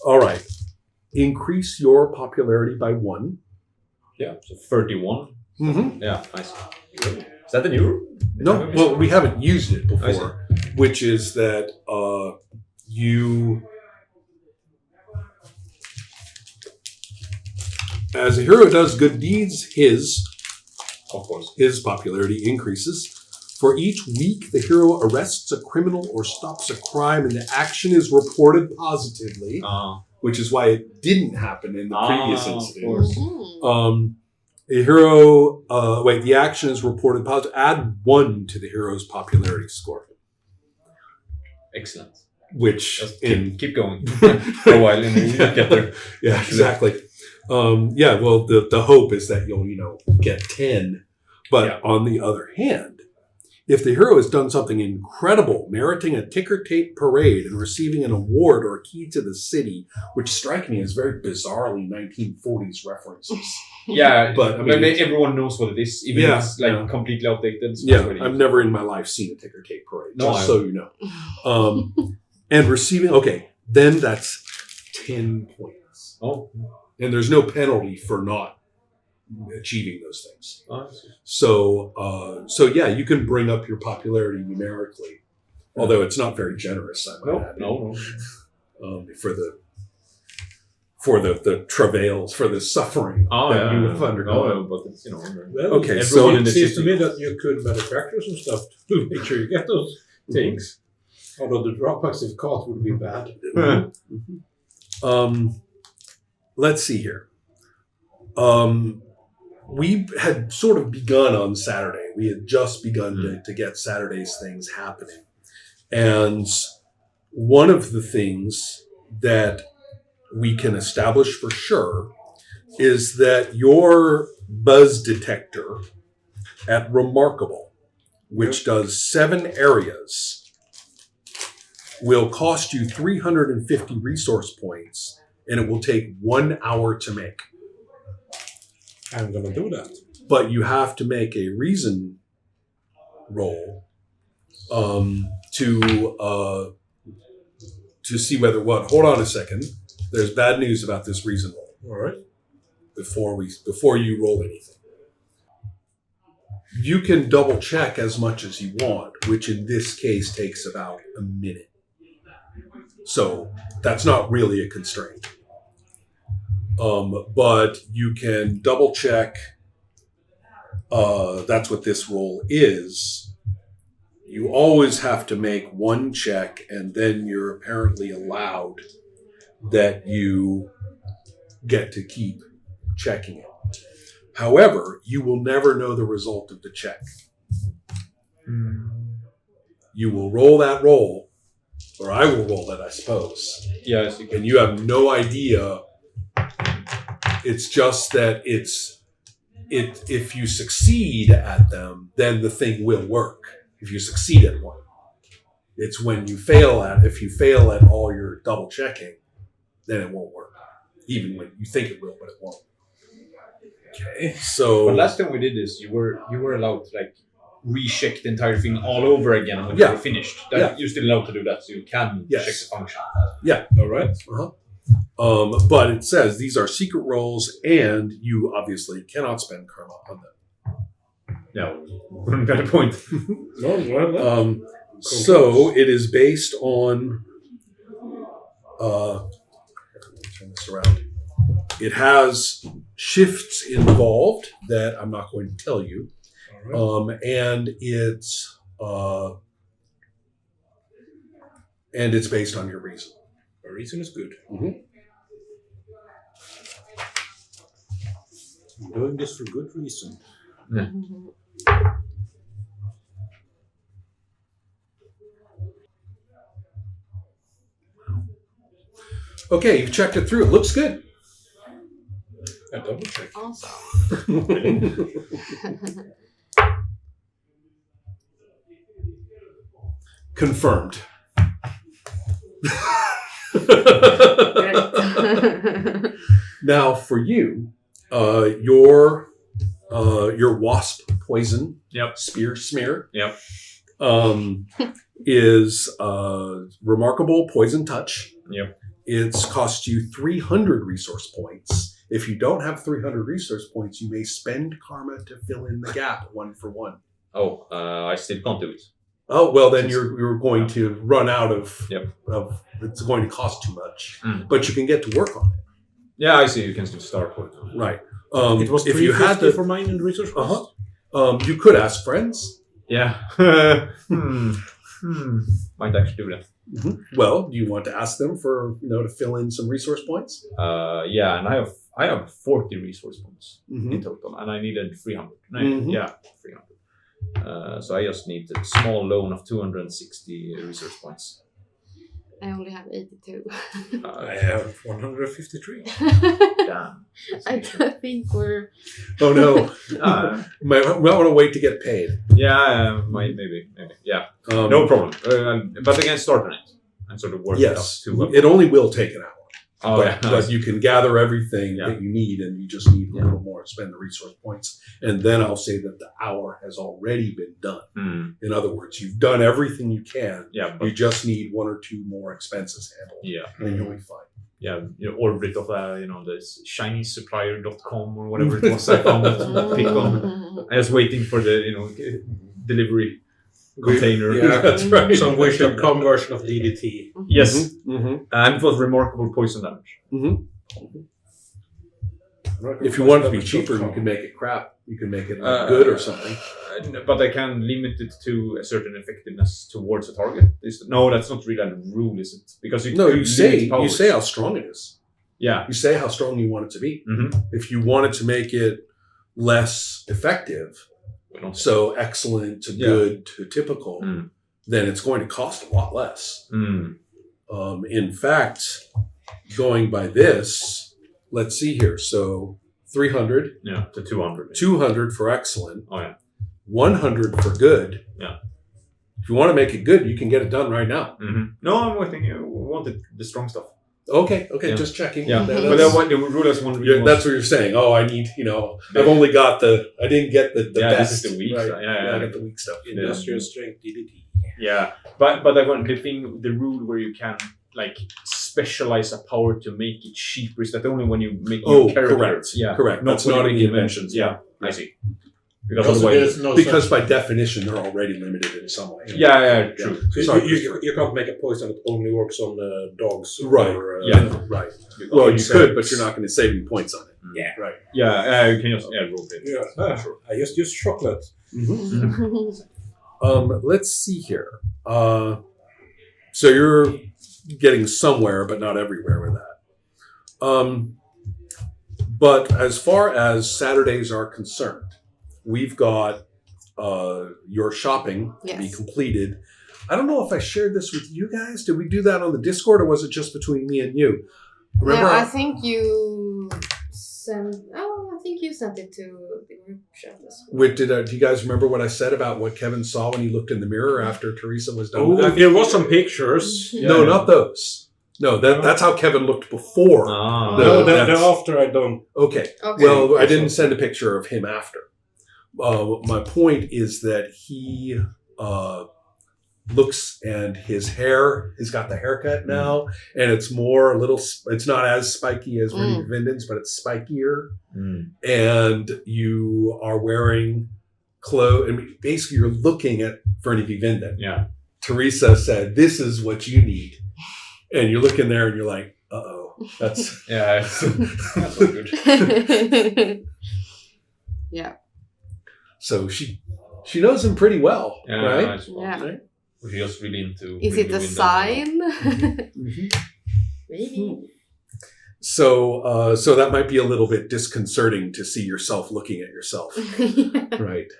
All right. Increase your popularity by 1. Yeah, so 31. Mm-hmm. Yeah, nice. Is that the new? No, well, we haven't used it before, which is that you, as a hero does good deeds, Of course. his popularity increases. For each week, the hero arrests a criminal or stops a crime, and the action is reported positively, which is why it didn't happen in the previous incident. Of course. Mm-hmm. A hero, the action is reported positive. Add 1 to the hero's popularity score. Excellent. Which Just in keep going for a while and then you get there. yeah, exactly. Well, the hope is that you'll get 10. But on the other hand, if the hero has done something incredible, meriting a ticker tape parade and receiving an award or a key to the city, which strike me as very bizarrely 1940s references. Yeah, but I mean, everyone knows what it is, even if it's completely outdated. So I've never in my life seen a ticker tape parade, just so you know. And receiving, then that's 10 points. Oh. And there's no penalty for not achieving those things. So you can bring up your popularity numerically, although it's not very generous. I might add. No. For the travails, for the suffering that you have undergone. But it's, it seems to me that you could manufacture some stuff to make sure you get those things. Although the drawbacks of cost would be bad. Let's see here. We had sort of begun on Saturday. We had just begun to get Saturday's things happening. And one of the things that we can establish for sure is that your buzz detector at Remarkable, which does 7 areas, will cost you 350 resource points, and it will take 1 hour to make. I'm going to do that. But you have to make a reason roll to see whether what. Hold on a second. There's bad news about this reason roll. All right. Before you roll anything, you can double check as much as you want, which in this case takes about a minute. So that's not really a constraint. But you can double check. That's what this roll is. You always have to make 1 check, and then you're apparently allowed that you get to keep checking it. However, you will never know the result of the check. You will roll that roll, or I will roll it, I suppose. Yes. And you have no idea. It's just that if you succeed at them, then the thing will work. If you succeed at one, it's when you fail if you fail at all your double checking, then it won't work. Even when you think it will, but it won't. Okay. So but last time we did this, you were allowed to recheck the entire thing all over again when you were finished. You're still allowed to do that, so you can check the function. Yeah. All right. But it says these are secret rolls, and you obviously cannot spend karma on them. Yeah, wouldn't got a point. So it is based on. Let me turn this around. It has shifts involved that I'm not going to tell you, and it's based on your reason. A reason is good. Mm-hmm. I'm doing this for good reason. Yeah. Okay, you've checked it through. It looks good. I double check. Awesome. Confirmed. Now, for you, your wasp poison, spear smear, is Remarkable Poison Touch. Yep. it's cost you 300 resource points. If you don't have 300 resource points, you may spend karma to fill in the gap 1 for 1. Oh, I still can't do it. Oh, well, then you're going to run out of, Yep. It's going to cost too much. Mm. But you can get to work on it. Yeah, I see. You can still start with. Right. It was if you had to, for mine in research. you could ask friends. Yeah. Might actually do that. Mm-hmm. Well, do you want to ask them for to fill in some resource points? Yeah, and I have 40 resource points Mm-hmm. in total, and I needed 300. Mhm. Yeah, 300. So I just need a small loan of 260 resource points. I only have 82. I have 153. Damn. I think we're... Oh no! Uh, might want to wait to get paid. yeah, maybe. Yeah, no problem. But again, start on it and sort of work it up Yes, to. it only will take an hour. Oh but, yeah, but you can gather everything Yeah. that you need, and you just need a little more to spend the resource points. And then I'll say that the hour has already been done. Mm, In other words, you've done everything you can. yeah, You but just need 1 or 2 more expenses handled, yeah. and you'll be fine. Yeah, orbit of this ChineseSupplier.com or whatever it was. I found that pick on. I was waiting for the delivery container. Yeah, That's right. Some wish.com version of DDT. Yes, Mm-hmm. and it was remarkable poison damage. Mm-hmm. If you want it to be cheaper, you can make it crap. You can make it good or something. But I can limit it to a certain effectiveness towards a target. No, that's not really a rule, is it? Because No, could you say limit powers. how strong it is. Yeah. You say how strong you want it to be. Mm-hmm. If you wanted to make it less effective, so excellent to good to typical, then it's going to cost a lot less. Mm. In fact, going by this, let's see here. So 300, Yeah, to 200. 200 for excellent, Oh yeah. 100 for good. Yeah. If you want to make it good, you can get it done right now. Mm-hmm. No, I'm waiting. I wanted the strong stuff. Okay, Yeah. just checking. Yeah, That's, but then the rule is one. that's what you're saying. Oh, I need, I've only got I didn't get the Yeah, best. this is the weak right? stuff. Yeah. I got the weak stuff. Industrial strength DDT. Yeah, but I want the rule where you can specialize a power to make it cheaper is that only when you make your character. Correct. Yeah, Correct. Not That's when not you in make the inventions. Yeah, I see. Because Also, otherwise, there's no Because such- by definition, they're already limited in some way. yeah, true. So Sorry, you can't make a poison that only works on dogs. Right. Or, Yeah. Right. Well, you insects. could, but you're not going to save any points on it. Yeah. Right. Yeah, you can just roll it. Yeah. Sure. I just use chocolate. Let's see here. So you're getting somewhere, but not everywhere with that. But as far as Saturdays are concerned, we've got your shopping to be Yes. completed. I don't know if I shared this with you guys. Did we do that on the Discord, or was it just between me and you? Remember? No, I think you sent... Oh, I think you sent it to the group chat as well. Do you guys remember what I said about what Kevin saw when he looked in the mirror after Teresa was done? Oh, with it? there was some pictures. No, not those. No, that's how Kevin looked before. Ah. No, No, that's- after I don't. Okay. Okay. Well, I didn't send a picture of him after. My point is that he looks, and his hair, he's got the haircut now, and it's more it's not as spiky as Rudy Vinden's, but it's spikier. Mm. And you are wearing clothes, and basically you're looking at Fernie V. Vinden. Yeah. Teresa said, "This is what you need." And you look in there and you're like, "Uh-oh, that's..." Yeah, that's not good. Yeah. So she knows him pretty well, Yeah, right? I suppose. Yeah. Right? We're just really into. Is it a really sign? Mhm. Maybe. So that might be a little bit disconcerting to see yourself looking at yourself, right?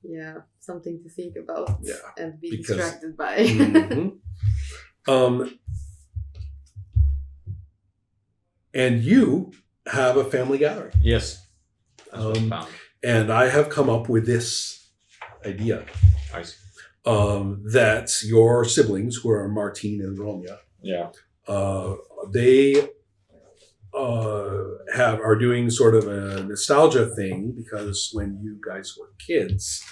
Yeah, something to think about Yeah, and be because- distracted by. Mhm. And you have a family gathering, Yes. That's what I found. and I have come up with this idea I see. that your siblings, who are Martine and Ronya, Yeah. they are doing sort of a nostalgia thing, because when you guys were kids,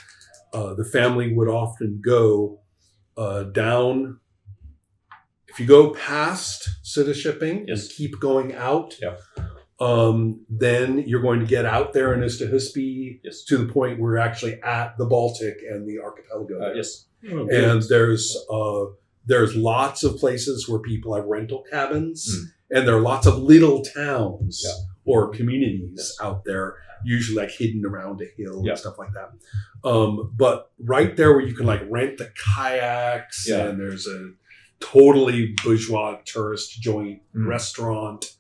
the family would often go down. If you go past city shipping Yes. and keep going out, Yeah. then you're going to get out there in Österhusby Yes. to the point where you're actually at the Baltic and the archipelago. Yes. Oh, good. And there's lots of places where people have rental cabins, and there are lots of little towns Yeah. or communities Yes. out there, usually like hidden around a hill Yeah. and stuff like that. But right there where you can like rent the kayaks, Yeah. and there's a totally bourgeois tourist joint Mm. restaurant.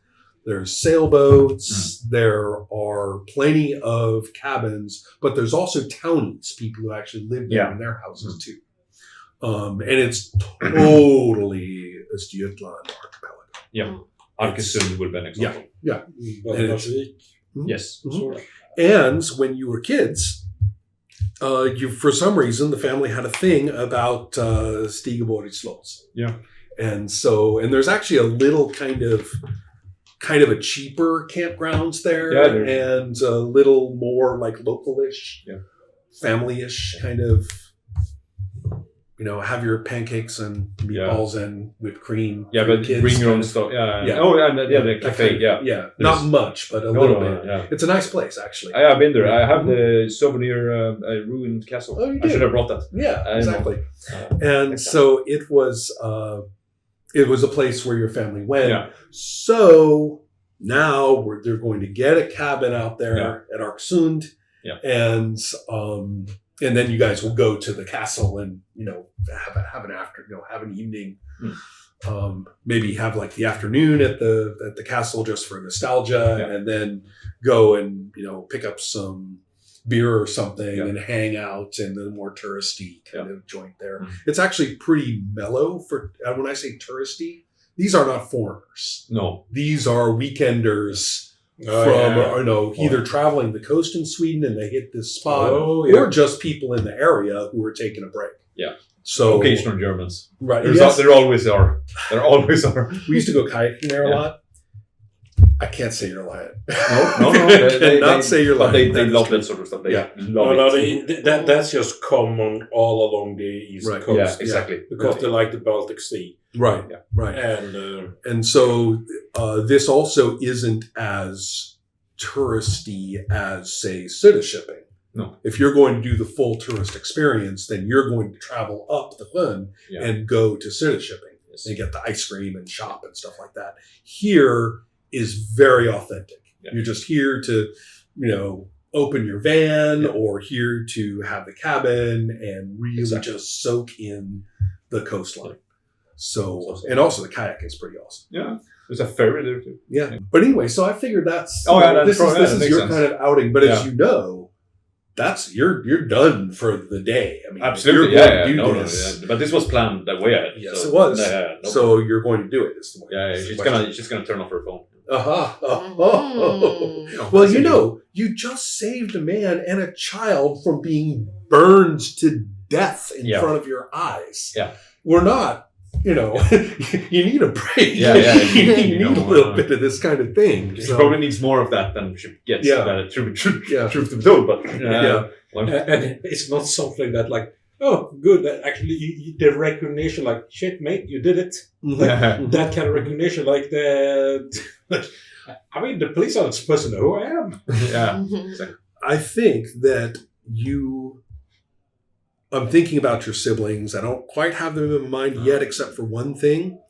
There's sailboats. There are plenty of cabins, but there's also townies, people who actually live there Yeah. in their houses too. And it's totally Östergötland archipelago. Arkesund would be an example. Yeah. Valdemarsvik, Yes. Mhm. sort of. And when you were kids, you for some reason the family had a thing about Stigeborg slopes. Yeah. And there's actually a little kind of a cheaper campgrounds there, Yeah, there and a little more like localish, Yeah. family-ish kind of. Have your pancakes and meatballs and whipped cream. Yeah, for your but kids bring your own kind of- stuff. Yeah. Yeah. Oh, and the that cafe. kind of- Yeah. Yeah. There's- Not much, but a No, little no, bit. yeah. It's a nice place, actually. I've been there. I have the souvenir ruined castle. Oh, you I should did? have brought that. Yeah, I know. exactly. And so it was a place where your family went. Yeah. So now they're going to get a cabin out there Yeah. at Arksund. Yeah. And then you guys will go to the castle and, have an evening. Maybe have like the afternoon at the castle just for nostalgia, Yeah. and then go and, pick up some beer or something Yeah. and hang out in the more touristy kind of joint there. Mhm. It's actually pretty mellow for, when I say touristy, these are not foreigners. No. These are weekenders Oh, from, yeah. either traveling the coast in Sweden and they hit this spot, Oh, yeah. or just people in the area who are taking a break. Yeah. So, Occasional Germans. right. There's yes. There always are. There always are. We used to go kayaking there a Yeah. lot. I can't say you're lying. No. I cannot say you're But lying. they That is love true. that sort of stuff. They Yeah. love No, it. that's just common all along the east Right. coast. Yeah, exactly. Because they like the Baltic Sea. Right. Yeah. Right. And And so this also isn't as touristy as, say, City shipping. No. If you're going to do the full tourist experience, then you're going to travel up the Hun Yeah. and go to City shipping Yes. and get the ice cream and shop and stuff like that. Here is very authentic. Yeah. You're just here to, open your van, Yeah. or here to have the cabin and really Exactly. just soak in the coastline. So, Awesome. and also the kayak is pretty awesome. Yeah. There's a ferry there too. Yeah. But anyway, so I figured that's, Oh, yeah, that's this probably- is that this makes is your sense. kind of outing. But as Yeah. you know, that's you're done for the day. I mean, Absolutely. You're Yeah. going to do No, this. yeah. But this was planned that way ahead. Yes, so, it was. Yeah. No So you're going to do it. Is the way. yeah. She's gonna turn off her phone. Mm. Well, you just saved a man and a child from being burned to death in Yeah. front of your eyes. Yeah. We're not. You need a break. Yeah, you you need know, a little bit of this kind of thing. She So, probably needs more of that than she gets. Yeah. Truth to be told, but Yeah. and it's not something that like, oh, good. That actually, the recognition, like, shit, mate, you did it. Mhm. That kind of recognition, like I mean, the police aren't supposed to know who I am. yeah. I think that I'm thinking about your siblings. I don't quite have them in mind yet, except for one thing.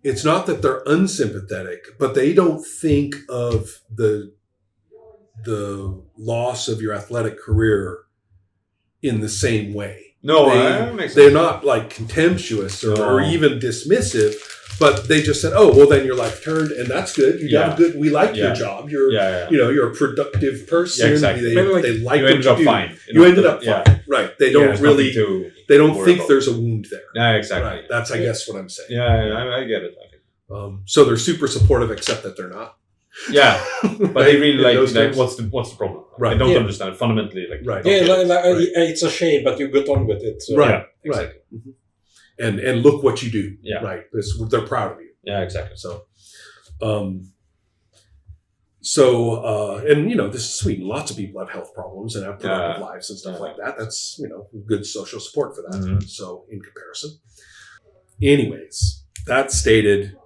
It's not that they're unsympathetic, but they don't think of the loss of your athletic career in the same way. No, They- that makes sense. They're not like contemptuous or No. even dismissive, but they just said, "Oh, well, then your life turned, and that's good. You Yeah. have good. We like your Yeah. job. You're, Yeah. you're a productive person. Yeah, exactly. They, Maybe like they like You what ended up do. fine. You ended up Yeah. fine, right? They Yeah, don't there's really. nothing to They don't worry think about. there's a wound there. Yeah, exactly. Right. That's, I guess, what I'm saying. Yeah, I get it. I think. So they're super supportive, except that they're not. Yeah, but they really In like those like terms. what's the problem? Right. I don't Yeah. understand fundamentally. Like Right. don't Yeah, get it. Right. it's a shame, but you got on with it. So. Right. Yeah, Right. exactly. And look what you do. Yeah. Right. They're proud of you. Yeah, exactly. So, and this is Sweden. Lots of people have health problems and have productive lives and stuff Yeah. like that. That's, good social support for that. Mhm. So, in comparison. Anyways, that stated,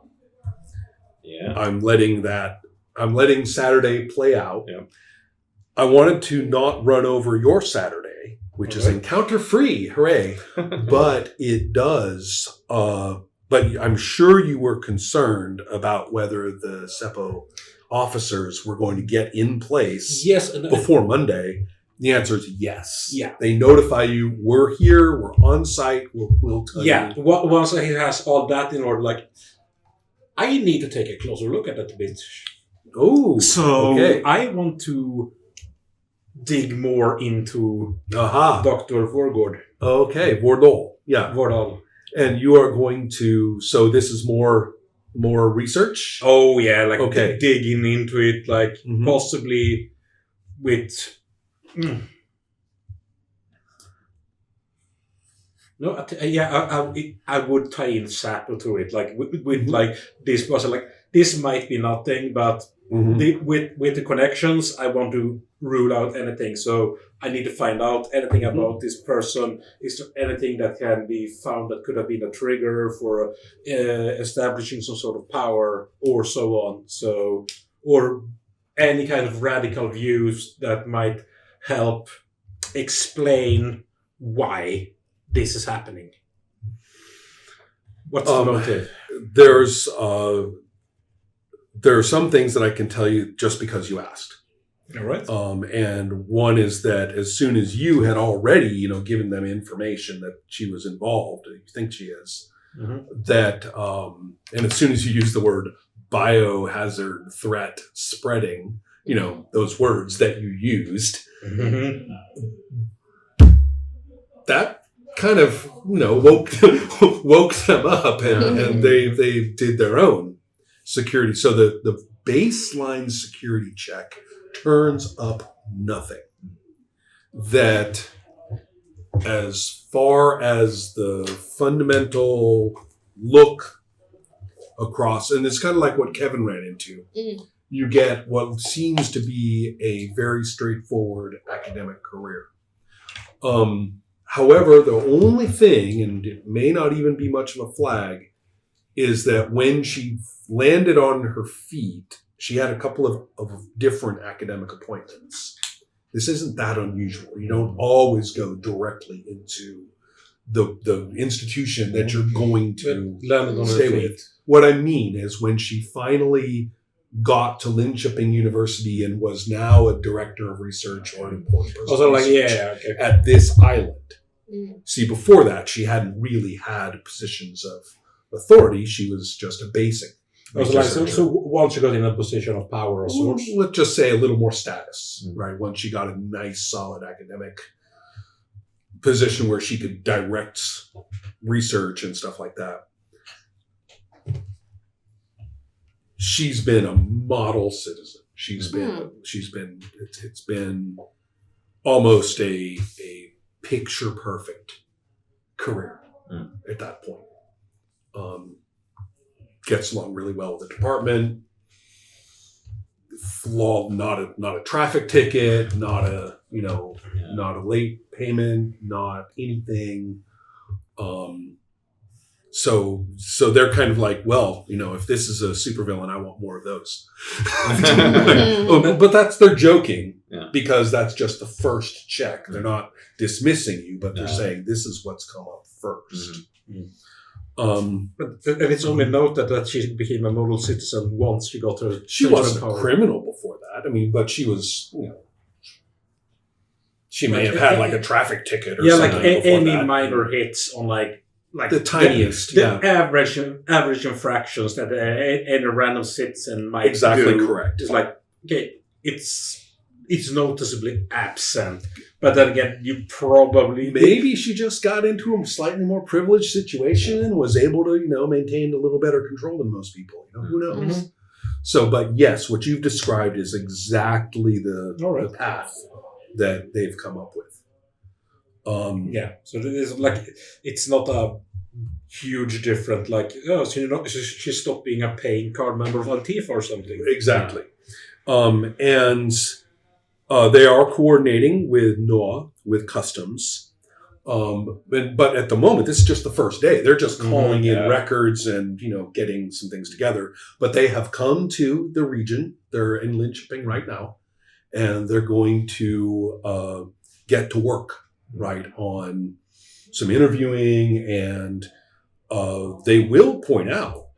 Yeah. I'm letting Saturday play out. Yeah. I wanted to not run over your Saturday, which is Okay. encounter free, hooray! But it does. But I'm sure you were concerned about whether the SEPO officers were going to get in place Yes, and before Monday. The answer is yes. Yeah. They notify you, we're here, we're on site, we'll tell yeah. you. Once he has all that in order, like I need to take a closer look at that bit. Oh, So okay. I want to dig more into Aha. Dr. Vorgård. Okay, Vordol. Yeah. Vordal. And you are going to, so this is more research? Oh yeah, like Okay. digging into it, like Mhm. possibly with. No, I would tie in Sato to it, like with Mhm. like this person, like this might be nothing, but Mhm. with the connections, I want to rule out anything. So I need to find out anything about this person. Is there anything that can be found that could have been a trigger for establishing some sort of power, or so on? So, or any kind of radical views that might help explain why this is happening. What's the motive? There are some things that I can tell you just because you asked. All right. And one is that as soon as you had already, given them information that she was involved, you think she is, that, and as soon as you use the word biohazard threat spreading, those words that you used, that kind of, woke them up, and they did their own security. So the baseline security check turns up nothing. That as far as the fundamental look across, and it's kind of like what Kevin ran into, you get what seems to be a very straightforward academic career. However, the only thing, and it may not even be much of a flag, is that when she landed on her feet, she had a couple of different academic appointments. This isn't that unusual. You don't always go directly into the institution that you're going to stay with. What I mean is when she finally got to Linköping University and was now a director of research or an important person Also, like, okay. at this island. See, before that, she hadn't really had positions of authority. She was just a basic. So once you got in a position of power or sorts, Let's just say a little more status, right? Once she got a nice, solid academic position where she could direct research and stuff like that. She's been a model citizen. It's been almost a picture perfect career at that point. Gets along really well with the department. Flawed, not a traffic ticket, not a late payment, not anything. So they're kind of like, well, if this is a supervillain, I want more of those. But that's, they're joking because that's just the first check. They're not dismissing you, but they're saying this is what's come up first. and it's only noted that she became a model citizen once she got her. She wasn't a criminal before that. I mean, but she was, she may have had like a traffic ticket or something. Like any that. minor hits on like the tiniest, the average infractions that any random citizen might do. Correct. It's like, okay, it's noticeably absent. But then again, you probably maybe she just got into a slightly more privileged situation and was able to, maintain a little better control than most people. Who knows? Mm-hmm. So, but yes, what you've described is exactly the path that they've come up with. So there's like, it's not a huge difference. Like, she stopped being a paying card member of Antifa or something. Exactly. And they are coordinating with NOAA, with customs. But at the moment, this is just the first day. They're just calling in yeah. records and, getting some things together. But they have come to the region. They're in Linköping right now. And they're going to get to work, right, on some interviewing. And they will point out,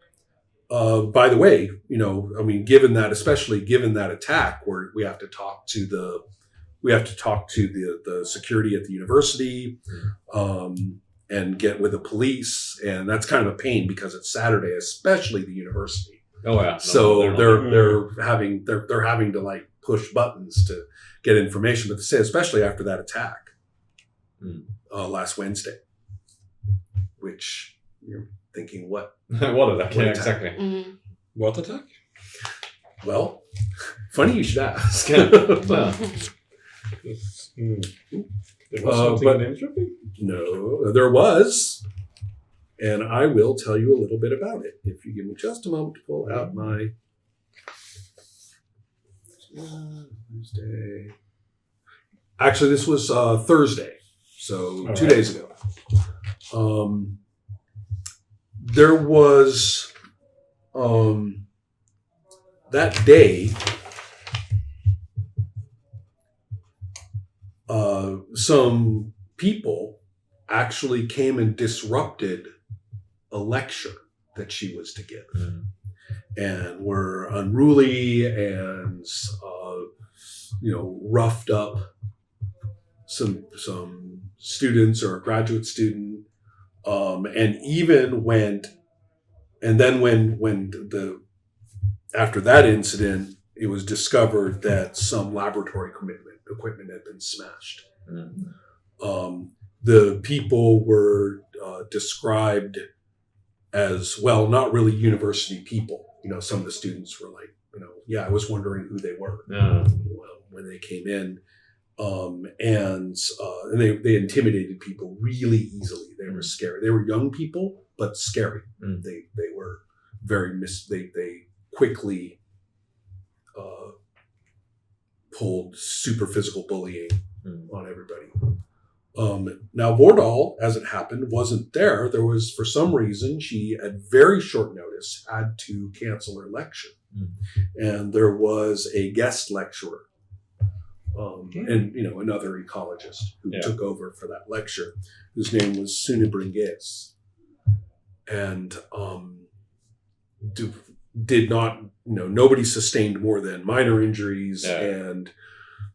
by the way, given that attack where we have to talk to the security at the university, and get with the police, and that's kind of a pain because it's Saturday, especially the university. Oh yeah. So they're they're having to like push buttons to get information, but to say especially after that attack last Wednesday, which you're thinking what? what attack? What Yeah, attack? exactly. Mm. What attack? Well, funny you should ask. Yeah. There was something but- in Linköping? No, there was, and I will tell you a little bit about it if you give me just a moment to pull out my Tuesday. Actually, this was Thursday, so All 2 right. days ago. There was that day. Some people actually came and disrupted a lecture that she was to give, and were unruly and roughed up some students or a graduate student, and even went. And then when after that incident, it was discovered that some laboratory equipment had been smashed. The people were described as, well, not really university people. Some of the students were like, I was wondering who they were when they came in. And they intimidated people really easily. They were scary. They were young people, but scary. They were very they quickly pulled super physical bullying on everybody. Now Vordal, as it happened, wasn't there. There was, for some reason, she at very short notice had to cancel her lecture. And there was a guest lecturer, and another ecologist who took over for that lecture, whose name was Sune Bringes, and did not, nobody sustained more than minor injuries, and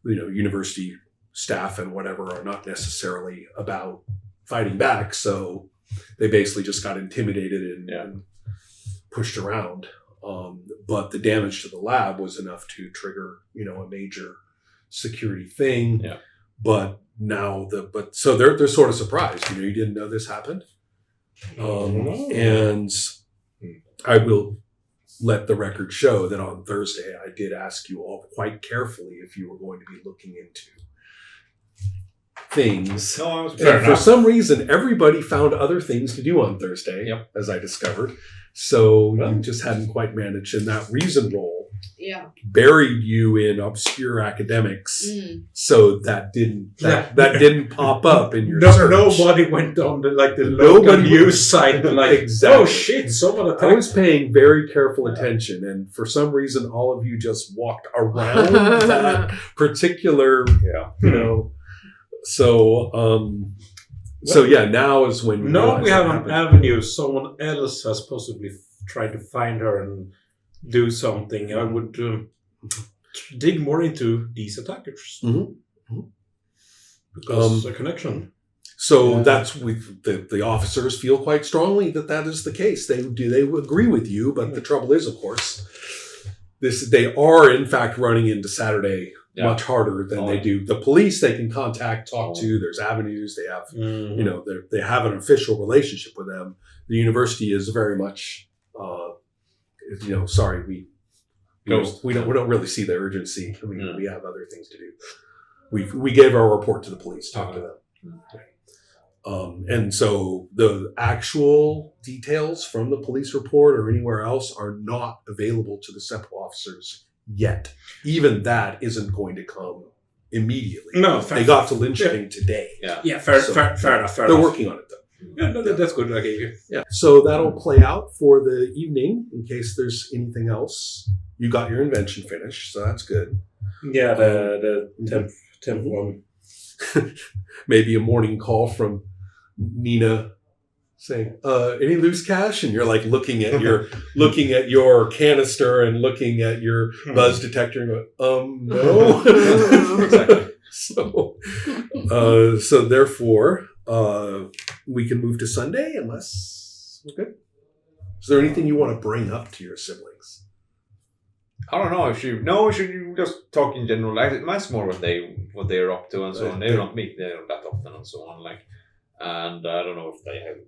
university staff and whatever are not necessarily about fighting back, so they basically just got intimidated and pushed around. But the damage to the lab was enough to trigger, a major security thing. Yeah. But now so they're sort of surprised. You didn't know this happened. And I will let the record show that on Thursday I did ask you all quite carefully if you were going to be looking into things. No, I was And for some reason, everybody found other things to do on Thursday, as I discovered. So you just hadn't quite managed. And that reason role buried you in obscure academics. So that didn't pop up in your search. Nobody went on the local Nobody news site and Exactly. oh shit, someone I attacked. was paying very careful attention, and for some reason, all of you just walked around that particular, So now is when you No, realize we have what an happened. avenue. Someone else has possibly tried to find her and do something. I would dig more into these attackers. Because a connection. So that's the officers feel quite strongly that is the case. They agree with you, but the trouble is, of course, they are in fact running into Saturday much harder than they do. The police they can contact, talk to. There's avenues. They have they have an official relationship with them. The university is very much sorry, we don't really see the urgency. I mean, we have other things to do. We gave our report to the police, talked to them. And so the actual details from the police report or anywhere else are not available to the SEPO officers yet. Even that isn't going to come immediately. No, They got to Lynch King today. Yeah, fair enough. They're working on it though. Yeah, no, that's good. Okay. Yeah. So that'll play out for the evening in case there's anything else. You got your invention finished, so that's good. Yeah, the temp one. Maybe a morning call from Nina saying, any loose cash? And you're like looking at your canister and looking at your buzz detector and going, no. Exactly. So therefore, we can move to Sunday unless we're good. Is there anything you want to bring up to your siblings? I don't know. Should you just talk in general? Like, it's more what they're up to and so on. They don't meet there that often and so on. Like, and I don't know if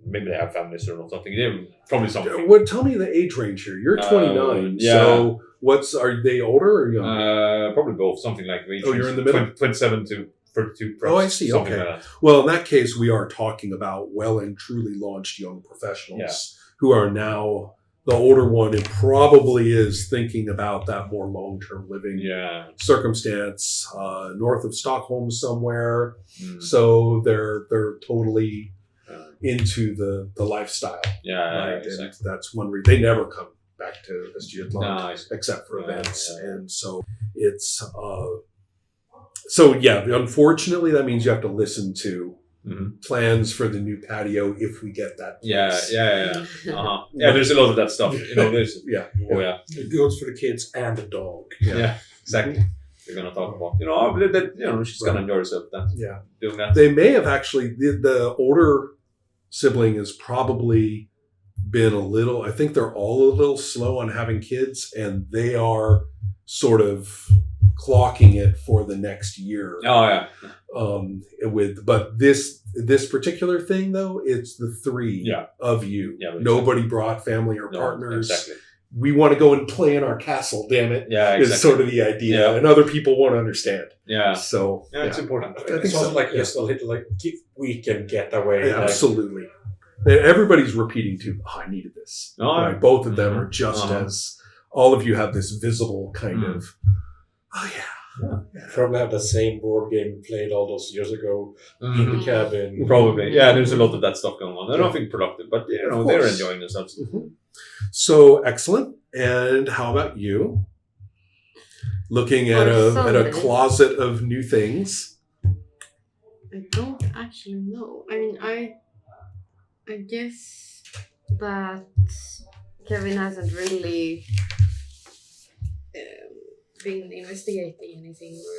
maybe they have families or something. They probably something. Well, tell me the age range here. You're 29. Yeah. So are they older or younger? Probably both. Something like you're in the middle? 27 to 32. Oh, I see. Something Okay. like that. Well, in that case, we are talking about well and truly launched young professionals who are now, the older one, it probably is thinking about that more long-term living circumstance, north of Stockholm somewhere. So they're totally into the lifestyle. Right? Exactly. And that's one reason they never come back to Östergötland except for events. And so it's unfortunately that means you have to listen to plans for the new patio if we get that place. There's a lot of that stuff. There's It goes for the kids and the dog. Yeah, exactly. We're gonna talk about she's gonna enjoy herself then. Yeah, doing that. They may have actually the older sibling has probably been a little. I think they're all a little slow on having kids, and they are sort of clocking it for the next year. Oh yeah. But this particular thing though, it's the three of you. Yeah, nobody brought family or partners. Exactly. We want to go and play in our castle. Damn it! Yeah, exactly. Is sort of the idea, and other people won't understand. Yeah. So it's important. I think so. Like just a little we can get away. Yeah, absolutely. Everybody's repeating too. Oh, I needed this. Right? Both of them are just as all of you have this visible kind of. Oh yeah. Probably have the same board game we played all those years ago in the cabin. Probably. Yeah, there's a lot of that stuff going on. They're nothing productive, but they're enjoying themselves. So excellent. And how about you? Looking at a closet of new things. I don't actually know. I mean, I guess that Kevin hasn't really been investigating anything, or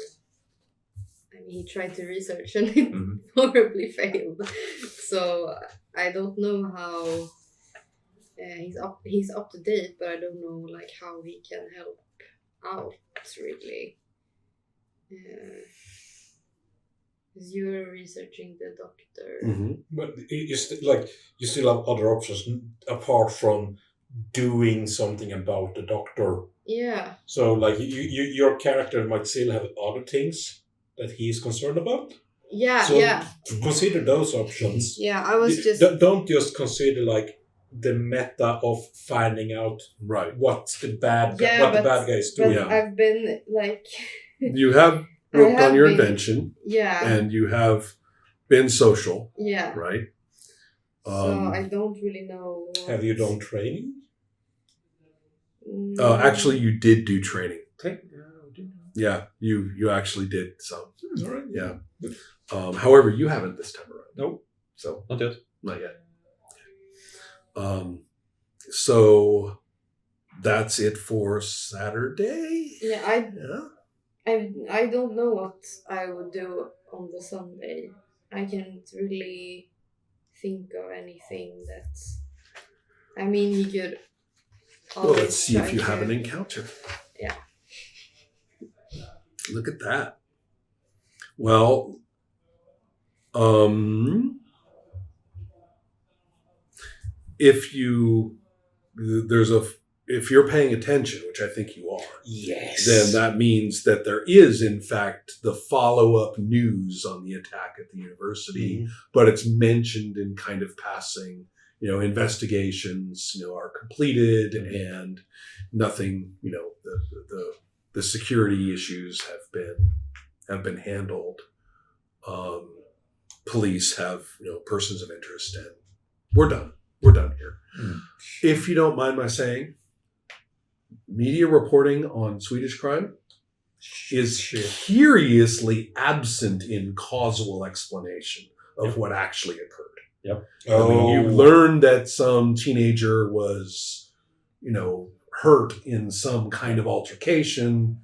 he tried to research and it horribly failed. So I don't know how he's up to date, but I don't know how he can help out really. Because you're researching the doctor, but you still have other options apart from doing something about the doctor. Yeah. So your character might still have other things that he's concerned about. Yeah. So consider those options. Yeah, I was just don't just consider the meta of finding out what the bad guys do. But I've been you have worked on your invention. Yeah. And you have been social. Yeah. Right. So I don't really know. Have you done training? Actually, you did do training. Yeah, you actually did some. All right. Yeah. However, you haven't this time around. Nope. So not yet. Not yet. So that's it for Saturday. Yeah, I don't know what I would do on the Sunday. I can't really think of anything that's. I mean, he could. Well, let's see if you have an encounter. Yeah. Look at that. Well, if you're paying attention, which I think you are, yes, then that means that there is, in fact, the follow-up news on the attack at the university, but it's mentioned in kind of passing. Investigations, are completed and nothing, the security issues have been have been handled. Police have, persons of interest, and we're done. We're done here. If you don't mind my saying, media reporting on Swedish crime is curiously absent in causal explanation of what actually occurred. Yep. I mean, you learn that some teenager was, hurt in some kind of altercation,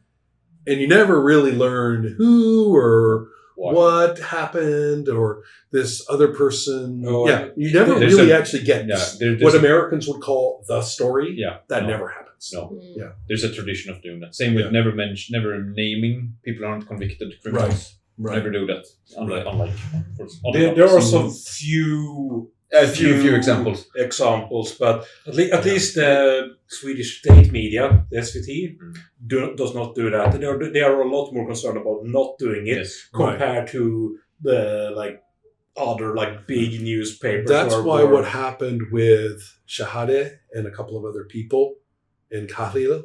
and you never really learn who or what happened, or this other person. You never really actually get what Americans would call the story. Yeah, that never happens. No, yeah, there's a tradition of doing that. Same with never naming people who aren't convicted criminals. Right. Never do that. Unlike there are some few examples. But at least the Swedish state media, the SVT, does not do that. They are a lot more concerned about not doing it compared to the other big newspapers. That's why what happened with Shahade and a couple of other people in Khalil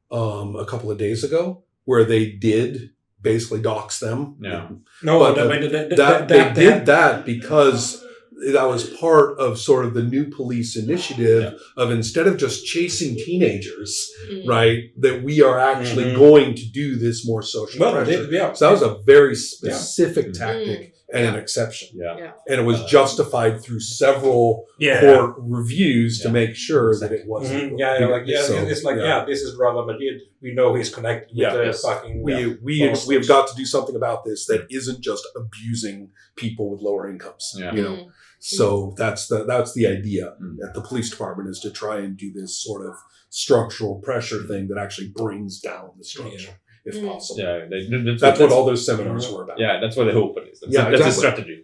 a couple of days ago, where they did basically dox them. Yeah. They did that because that was part of sort of the new police initiative of, instead of just chasing teenagers, right, that we are actually going to do this more social pressure. So that was a very specific tactic and an exception. Yeah. And it was justified through several court reviews to make sure that it wasn't. This is Rava Majid. We know he's connected with the fucking... We have got to do something about this that isn't just abusing people with lower incomes. Yeah. So that's the idea at the police department, is to try and do this sort of structural pressure thing that actually brings down the structure, if possible. Yeah, that's what all those seminars were about. Yeah, that's what the hope is. That's a strategy.